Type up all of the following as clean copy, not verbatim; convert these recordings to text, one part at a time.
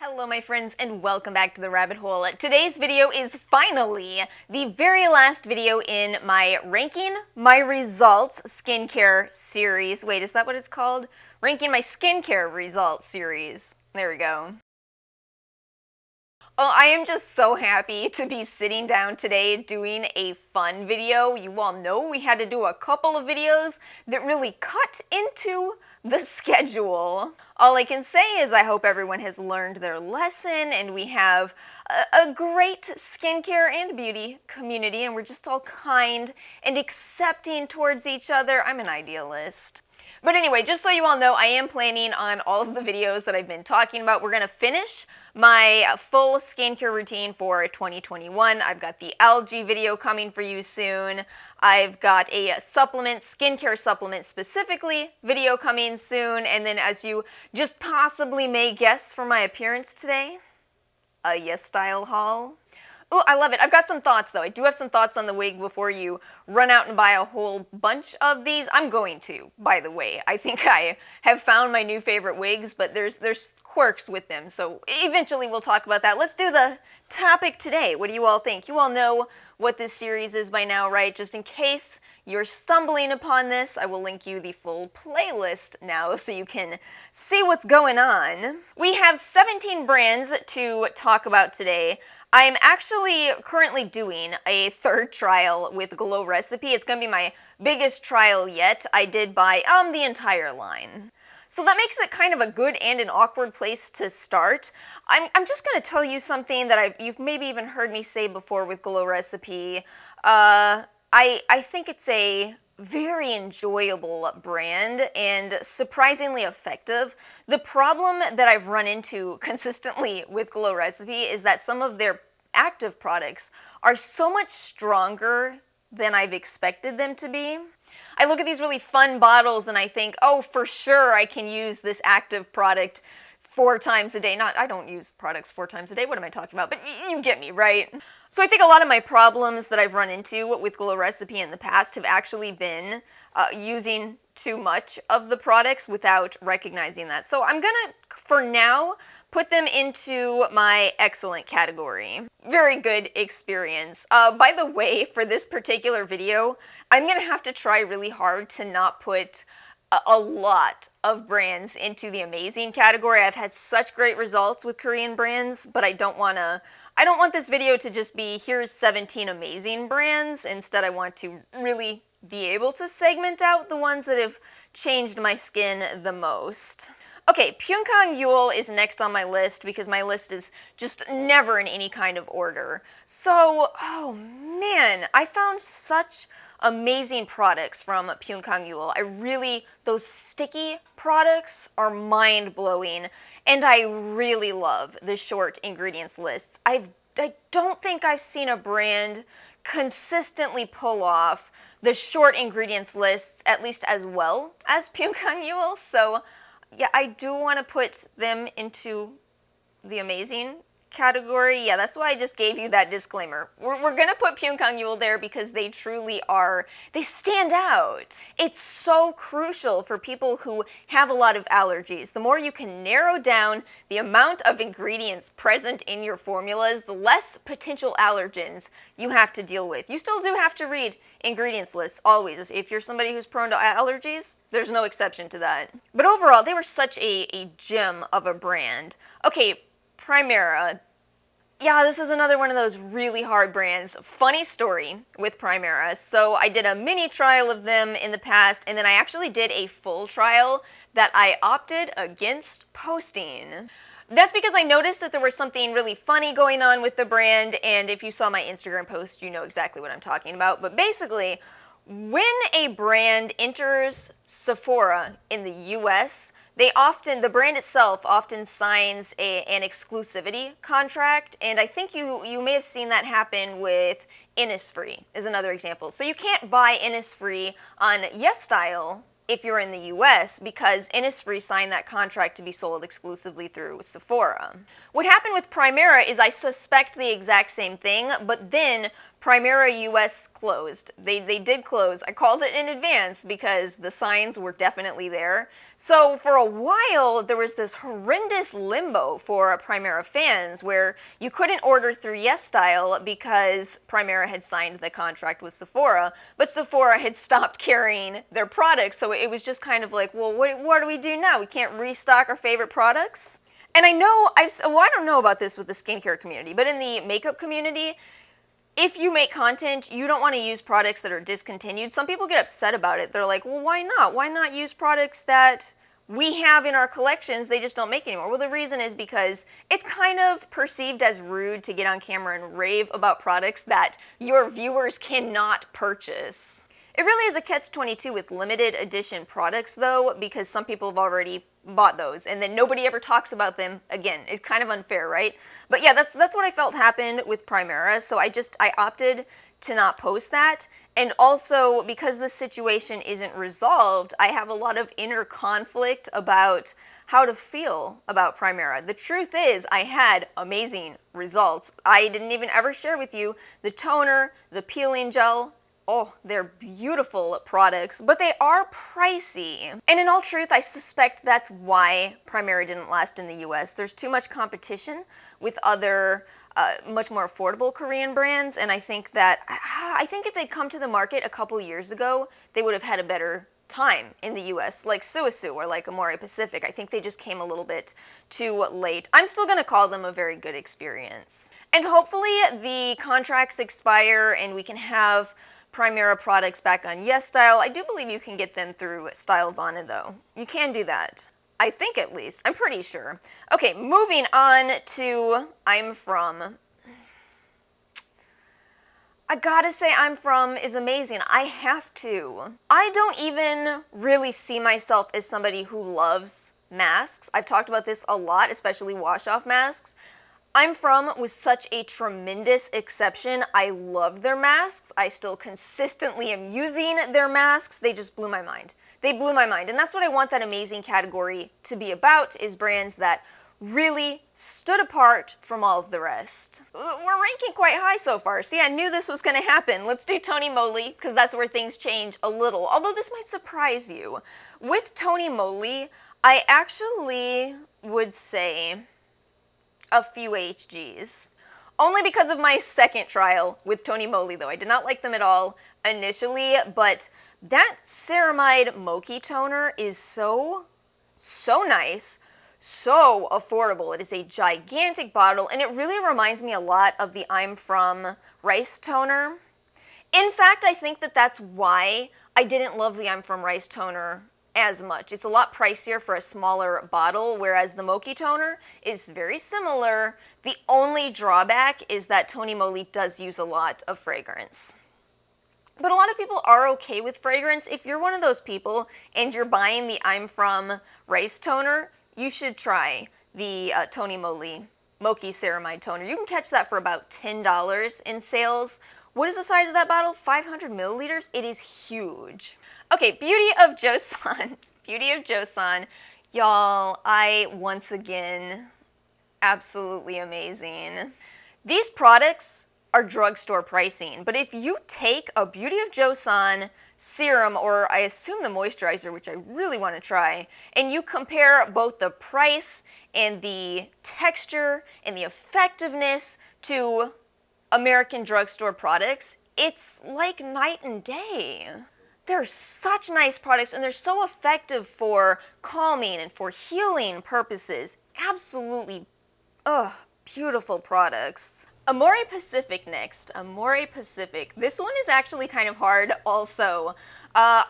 Hello my friends and welcome back to the rabbit hole. Today's video is finally the very last video in my Ranking My Results skincare series. Wait, is that what it's called? Ranking My Skincare Results series. There we go. Oh, I am just so happy to be sitting down today doing a fun video. You all know we had to do a couple of videos that really cut into the schedule. All I can say is I hope everyone has learned their lesson and we have a great skincare and beauty community and we're just all kind and accepting towards each other. I'm an idealist. But anyway, just so you all know, I am planning on all of the videos that I've been talking about. We're going to finish my full skincare routine for 2021. I've got the algae video coming for you soon. I've got a skincare supplement specifically video coming soon. And then as you just possibly may guess from my appearance today, a Yes Style haul. Oh, I love it. I've got some thoughts, though. I do have some thoughts on the wig before you run out and buy a whole bunch of these. I'm going to, by the way. I think I have found my new favorite wigs, but there's quirks with them, so eventually we'll talk about that. Let's do the topic today. What do you all think? You all know what this series is by now, right? Just in case you're stumbling upon this, I will link you the full playlist now so you can see what's going on. We have 17 brands to talk about today. I'm actually currently doing a third trial with Glow Recipe. It's going to be my biggest trial yet. I did buy the entire line. So that makes it kind of a good and an awkward place to start. I'm just going to tell you something that you've maybe even heard me say before with Glow Recipe. I think it's a very enjoyable brand and surprisingly effective. The problem that I've run into consistently with Glow Recipe is that some of their active products are so much stronger than I've expected them to be. I look at these really fun bottles and I think, oh, for sure I can use this active product 4 times a day. I don't use products 4 times a day, what am I talking about? But you get me, right? So I think a lot of my problems that I've run into with Glow Recipe in the past have actually been using too much of the products without recognizing that. So I'm gonna, for now, put them into my excellent category. Very good experience. By the way, for this particular video, I'm gonna have to try really hard to not put a lot of brands into the amazing category. I've had such great results with Korean brands, but I don't want this video to just be, here's 17 amazing brands. Instead, I want to really be able to segment out the ones that have changed my skin the most. Okay, Pyunkang Yul is next on my list because my list is just never in any kind of order. So, oh man, I found such amazing products from Pyunkang Yul. Those sticky products are mind-blowing, and I really love the short ingredients lists. I don't think I've seen a brand consistently pull off the short ingredients lists at least as well as Pyunkang Yul, so yeah, I do want to put them into the amazing category. Yeah, that's why I just gave you that disclaimer. We're going to put Pyunkang Yul there because they truly are, they stand out. It's so crucial for people who have a lot of allergies. The more you can narrow down the amount of ingredients present in your formulas, the less potential allergens you have to deal with. You still do have to read ingredients lists always. If you're somebody who's prone to allergies, there's no exception to that. But overall, they were such a gem of a brand. Okay, Primera. Yeah, this is another one of those really hard brands. Funny story with Primera. So I did a mini trial of them in the past, and then I actually did a full trial that I opted against posting. That's because I noticed that there was something really funny going on with the brand, and if you saw my Instagram post, you know exactly what I'm talking about. But basically, when a brand enters Sephora in the US, the brand itself often signs an exclusivity contract, and I think you may have seen that happen with Innisfree is another example. So you can't buy Innisfree on Yes Style if you're in the US because Innisfree signed that contract to be sold exclusively through Sephora. What happened with Primera is I suspect the exact same thing, but then Primera US closed. They did close. I called it in advance because the signs were definitely there. So for a while, there was this horrendous limbo for Primera fans where you couldn't order through YesStyle because Primera had signed the contract with Sephora, but Sephora had stopped carrying their products, so it was just kind of like, well, what do we do now? We can't restock our favorite products? And I know, I don't know about this with the skincare community, but in the makeup community, if you make content, you don't want to use products that are discontinued. Some people get upset about it. They're like, well, why not? Why not use products that we have in our collections, they just don't make anymore? Well, the reason is because it's kind of perceived as rude to get on camera and rave about products that your viewers cannot purchase. It really is a catch-22 with limited edition products, though, because some people have already bought those, and then nobody ever talks about them again. It's kind of unfair, right? But yeah, that's what I felt happened with Primera, so I opted to not post that. And also, because the situation isn't resolved, I have a lot of inner conflict about how to feel about Primera. The truth is, I had amazing results. I didn't even ever share with you the toner, the peeling gel. Oh, they're beautiful products, but they are pricey. And in all truth, I suspect that's why Primera didn't last in the US. There's too much competition with other much more affordable Korean brands, and I think if they'd come to the market a couple years ago, they would have had a better time in the US, like Sulwhasoo or like Amore Pacific. I think they just came a little bit too late. I'm still going to call them a very good experience. And hopefully the contracts expire and we can have Primera products back on YesStyle. I do believe you can get them through Stylevana, though. You can do that. I think, at least. I'm pretty sure. Okay, moving on to I'm From. I gotta say, I'm From is amazing. I have to. I don't even really see myself as somebody who loves masks. I've talked about this a lot, especially wash-off masks. I'm From was such a tremendous exception. I love their masks. I still consistently am using their masks. They just blew my mind. They blew my mind. And that's what I want that amazing category to be about, is brands that really stood apart from all of the rest. We're ranking quite high so far. See, I knew this was going to happen. Let's do Tonymoly, because that's where things change a little. Although this might surprise you. With Tonymoly, I actually would say a few HGs. Only because of my second trial with Tonymoly, though. I did not like them at all initially, but that Ceramide Mochi toner is so nice, so affordable. It is a gigantic bottle, and it really reminds me a lot of the I'm From Rice toner. In fact, I think that that's why I didn't love the I'm From Rice toner as much. It's a lot pricier for a smaller bottle, whereas the Mochi toner is very similar. The only drawback is that Tonymoly does use a lot of fragrance. But a lot of people are okay with fragrance. If you're one of those people and you're buying the I'm From Rice toner, you should try the Tonymoly Mochi Ceramide toner. You can catch that for about $10 in sales. What is the size of that bottle? 500 milliliters? It is huge. Okay, Beauty of Joseon. Beauty of Joseon. Y'all, once again, absolutely amazing. These products are drugstore pricing, but if you take a Beauty of Joseon serum, or I assume the moisturizer, which I really want to try, and you compare both the price and the texture and the effectiveness to American drugstore products, it's like night and day. They're such nice products, and they're so effective for calming and for healing purposes. Absolutely, beautiful products. Amorepacific next. Amorepacific. This one is actually kind of hard also. I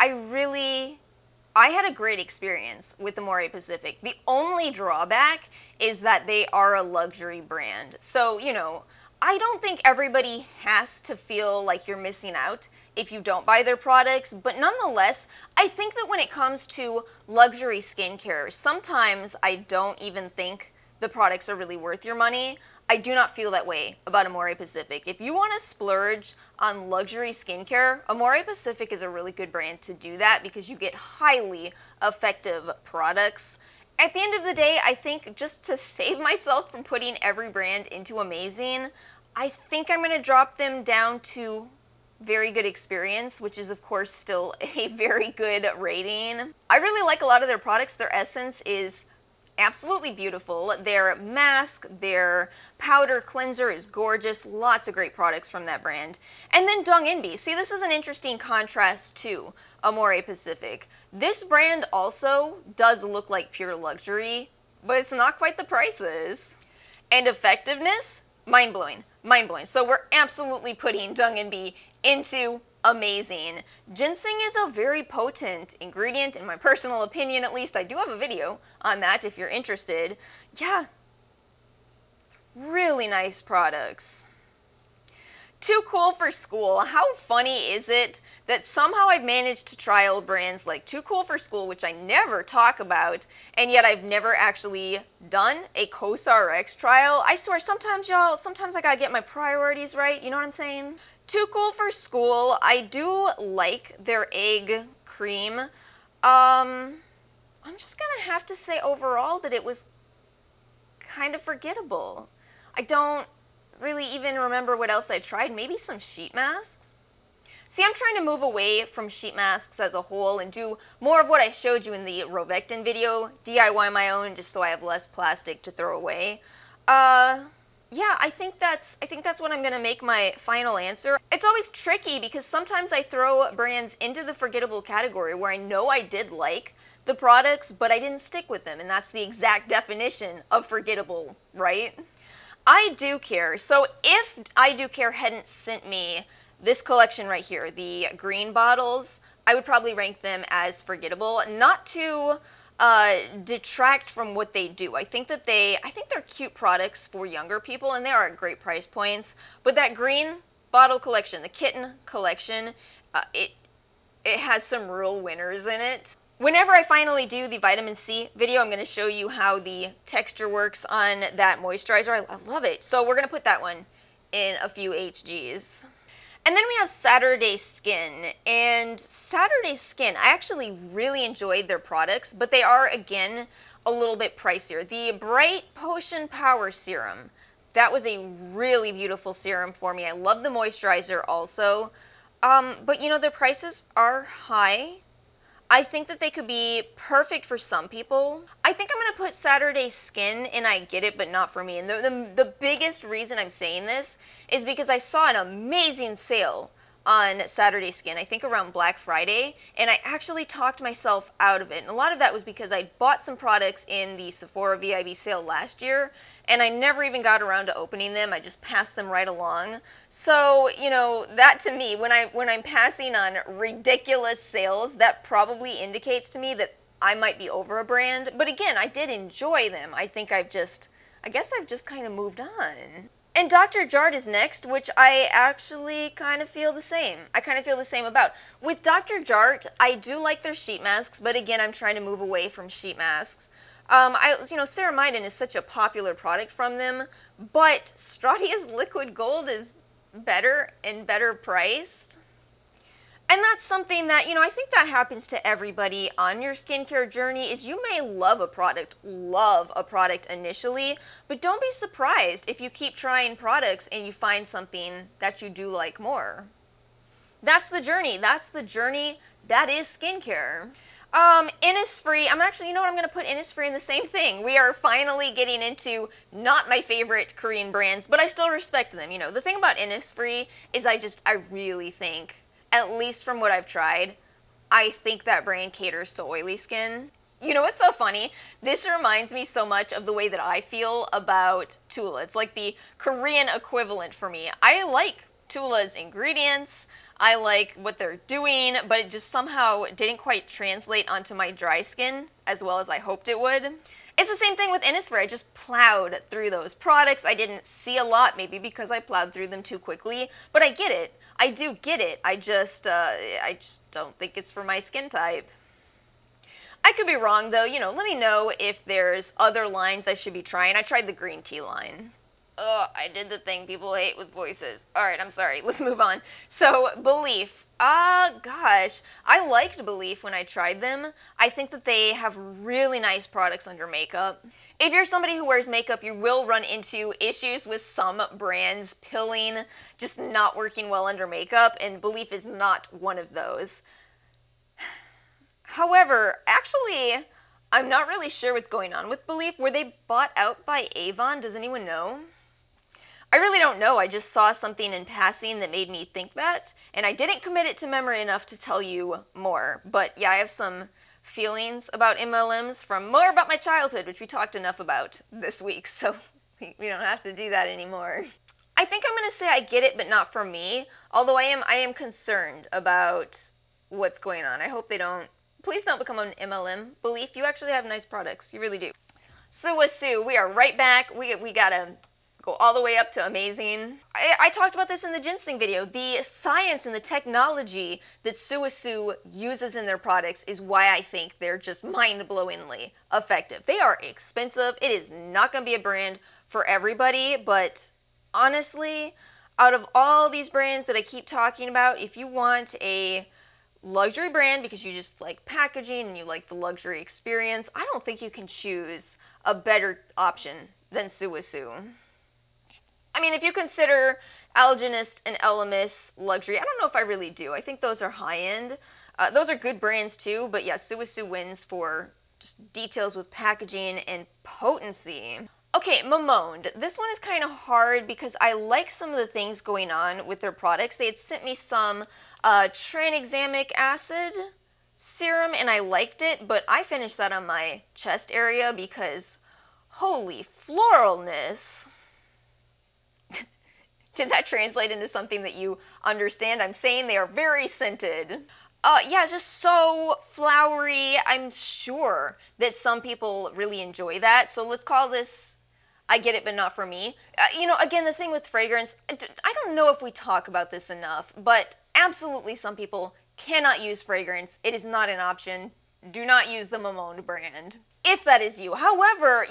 had a great experience with Amorepacific. The only drawback is that they are a luxury brand. So, you know, I don't think everybody has to feel like you're missing out if you don't buy their products, but nonetheless, I think that when it comes to luxury skincare, sometimes I don't even think the products are really worth your money. I do not feel that way about Amorepacific. If you want to splurge on luxury skincare, Amorepacific is a really good brand to do that because you get highly effective products. At the end of the day, I think just to save myself from putting every brand into amazing, I think I'm going to drop them down to very good experience, which is of course still a very good rating. I really like a lot of their products. Their essence is absolutely beautiful. Their mask, their powder cleanser is gorgeous. Lots of great products from that brand. And then Donginbi. See, this is an interesting contrast to Amore Pacific. This brand also does look like pure luxury, but it's not quite the prices. And effectiveness? Mind-blowing. Mind-blowing. So we're absolutely putting Donginbi into amazing. Ginseng is a very potent ingredient, in my personal opinion at least. I do have a video on that if you're interested. Yeah, really nice products. Too cool for school. How funny is it that somehow I've managed to try old brands like Too Cool for School, which I never talk about, and yet I've never actually done a CosRx trial. I swear, sometimes y'all, sometimes I gotta get my priorities right, you know what I'm saying? Too Cool for School, I do like their egg cream. I'm just gonna have to say overall that it was kind of forgettable. I don't really even remember what else I tried. Maybe some sheet masks? See, I'm trying to move away from sheet masks as a whole and do more of what I showed you in the Rovectin video, DIY my own just so I have less plastic to throw away. Yeah, I think that's what I'm gonna make my final answer. It's always tricky because sometimes I throw brands into the forgettable category where I know I did like the products, but I didn't stick with them, and that's the exact definition of forgettable, right? I Do Care. So if I Do Care hadn't sent me this collection right here, the green bottles, I would probably rank them as forgettable. Not to detract from what they do. I think they're cute products for younger people, and they are at great price points. But that green bottle collection, the kitten collection, it has some real winners in it. Whenever I finally do the vitamin C video, I'm going to show you how the texture works on that moisturizer. I love it. So we're going to put that one in a few HGs. And then we have Saturday Skin. And Saturday Skin, I actually really enjoyed their products, but they are, again, a little bit pricier. The Bright Potion Power Serum, that was a really beautiful serum for me. I love the moisturizer also. But, you know, their prices are high. I think that they could be perfect for some people. I think I'm going to put Saturday Skin in I Get It, but not for me. And the biggest reason I'm saying this is because I saw an amazing sale on Saturday Skin, I think around Black Friday, and I actually talked myself out of it. And a lot of that was because I bought some products in the Sephora VIB sale last year, and I never even got around to opening them. I just passed them right along. So, you know, that to me, when I'm passing on ridiculous sales, that probably indicates to me that I might be over a brand. But again, I did enjoy them. I guess I've just kind of moved on. And Dr. Jart is next, which I actually kind of feel the same. About. With Dr. Jart, I do like their sheet masks, but again, I'm trying to move away from sheet masks. Ceramide is such a popular product from them, but Stratia's Liquid Gold is better and better priced. And that's something that, you know, I think that happens to everybody on your skincare journey, is you may love a product initially, but don't be surprised if you keep trying products and you find something that you do like more. That's the journey. That is skincare. Innisfree, I'm going to put Innisfree in the same thing. We are finally getting into not my favorite Korean brands, but I still respect them. You know, the thing about Innisfree is I really think, at least from what I've tried, I think that brand caters to oily skin. You know what's so funny? This reminds me so much of the way that I feel about Tula. It's like the Korean equivalent for me. I like Tula's ingredients, I like what they're doing, but it just somehow didn't quite translate onto my dry skin as well as I hoped it would. It's the same thing with Innisfree. I just plowed through those products. I didn't see a lot, maybe because I plowed through them too quickly, but I get it. I do get it. I just don't think it's for my skin type. I could be wrong though. You know, let me know if there's other lines I should be trying. I tried the green tea line. Ugh, I did the thing people hate with voices. Alright, I'm sorry. Let's move on. So, Belif. Gosh. I liked Belif when I tried them. I think that they have really nice products under makeup. If you're somebody who wears makeup, you will run into issues with some brands pilling, just not working well under makeup, and Belif is not one of those. However, actually, I'm not really sure what's going on with Belif. Were they bought out by Avon? Does anyone know? I really don't know. I just saw something in passing that made me think that, and I didn't commit it to memory enough to tell you more. But yeah, I have some feelings about MLMs from more about my childhood, which we talked enough about this week, so we don't have to do that anymore. I think I'm going to say I get it, but not for me, although I am concerned about what's going on. I hope they don't. Please don't become an MLM. Belif, you actually have nice products. You really do. Sulwhasoo, we are right back. We gotta go all the way up to amazing. I talked about this in the ginseng video. The science and the technology that Sulwhasoo uses in their products is why I think they're just mind-blowingly effective. They are expensive. It is not going to be a brand for everybody, but honestly, out of all these brands that I keep talking about, if you want a luxury brand because you just like packaging and you like the luxury experience, I don't think you can choose a better option than Sulwhasoo. I mean, if you consider Algenist and Elemis luxury, I don't know if I really do. I think those are high-end. Those are good brands too, but yeah, Sulwhasoo wins for just details with packaging and potency. Okay, Mamonde. This one is kind of hard because I like some of the things going on with their products. They had sent me some tranexamic acid serum and I liked it, but I finished that on my chest area because holy floralness. Did that translate into something that you understand? I'm saying they are very scented. Yeah, it's just so flowery. I'm sure that some people really enjoy that. So let's call this, I get it, but not for me. Again, the thing with fragrance, I don't know if we talk about this enough, but absolutely some people cannot use fragrance. It is not an option. Do not use the Mamonde brand, if that is you. However,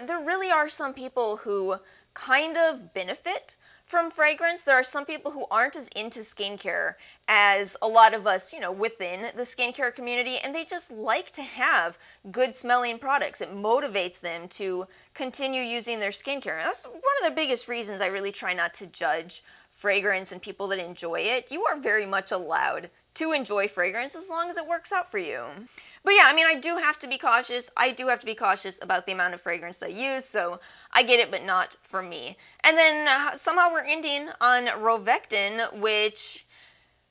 there really are some people who kind of benefit from fragrance. There are some people who aren't as into skincare as a lot of us, within the skincare community, and they just like to have good smelling products. It motivates them to continue using their skincare. And that's one of the biggest reasons I really try not to judge fragrance and people that enjoy it. You are very much allowed to enjoy fragrance as long as it works out for you. But yeah, I do have to be cautious. I do have to be cautious about the amount of fragrance I use, so I get it, but not for me. And then somehow we're ending on Rovectin, which,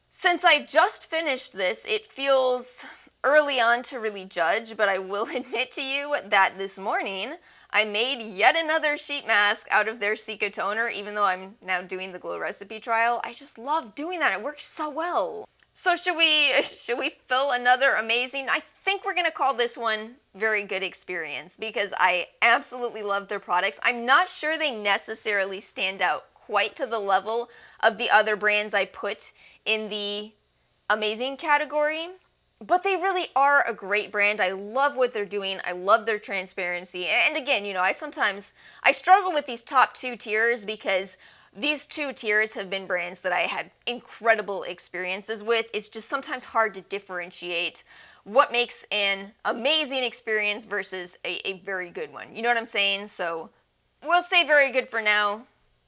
since I just finished this, it feels early on to really judge, but I will admit to you that this morning I made yet another sheet mask out of their Cica toner, even though I'm now doing the Glow Recipe trial. I just love doing that. It works so well. So should we fill another amazing? I think we're gonna call this one Very Good Experience because I absolutely love their products. I'm not sure they necessarily stand out quite to the level of the other brands I put in the amazing category, but they really are a great brand. I love what they're doing. I love their transparency. And again, I struggle with these top two tiers because these two tiers have been brands that I had incredible experiences with. It's just sometimes hard to differentiate what makes an amazing experience versus a very good one. You know what I'm saying? So we'll say very good for now.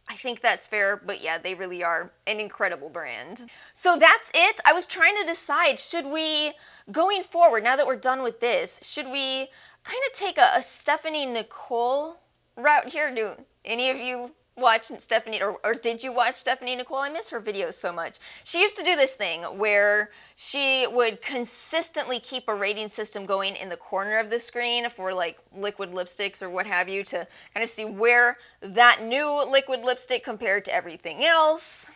I think that's fair, but yeah, they really are an incredible brand. So that's it. I was trying to decide, should we, going forward, now that we're done with this, should we kind of take a Stephanie Nicole route here? Do any of you watch Stephanie, or did you watch Stephanie Nicole? I miss her videos so much. She used to do this thing where she would consistently keep a rating system going in the corner of the screen for like liquid lipsticks or what have you, to kind of see where that new liquid lipstick compared to everything else.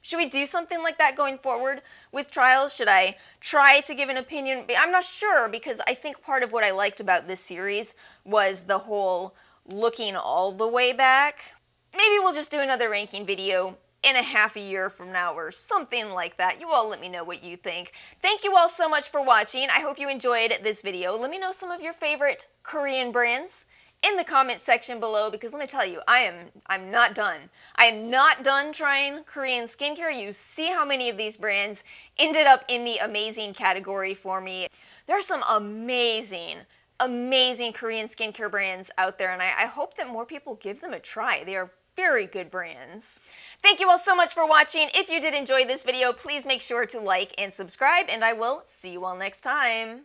Should we do something like that going forward with trials? Should I try to give an opinion? I'm not sure, because I think part of what I liked about this series was the whole looking all the way back. Maybe we'll just do another ranking video in a half a year from now or something like that. You all let me know what you think. Thank you all so much for watching. I hope you enjoyed this video. Let me know some of your favorite Korean brands in the comment section below, because let me tell you, I'm not done. I am not done trying Korean skincare. You see how many of these brands ended up in the amazing category for me. There are some amazing Korean skincare brands out there, and I hope that more people give them a try. They are very good brands. Thank you all so much for watching. If you did enjoy this video, please make sure to like and subscribe, and I will see you all next time.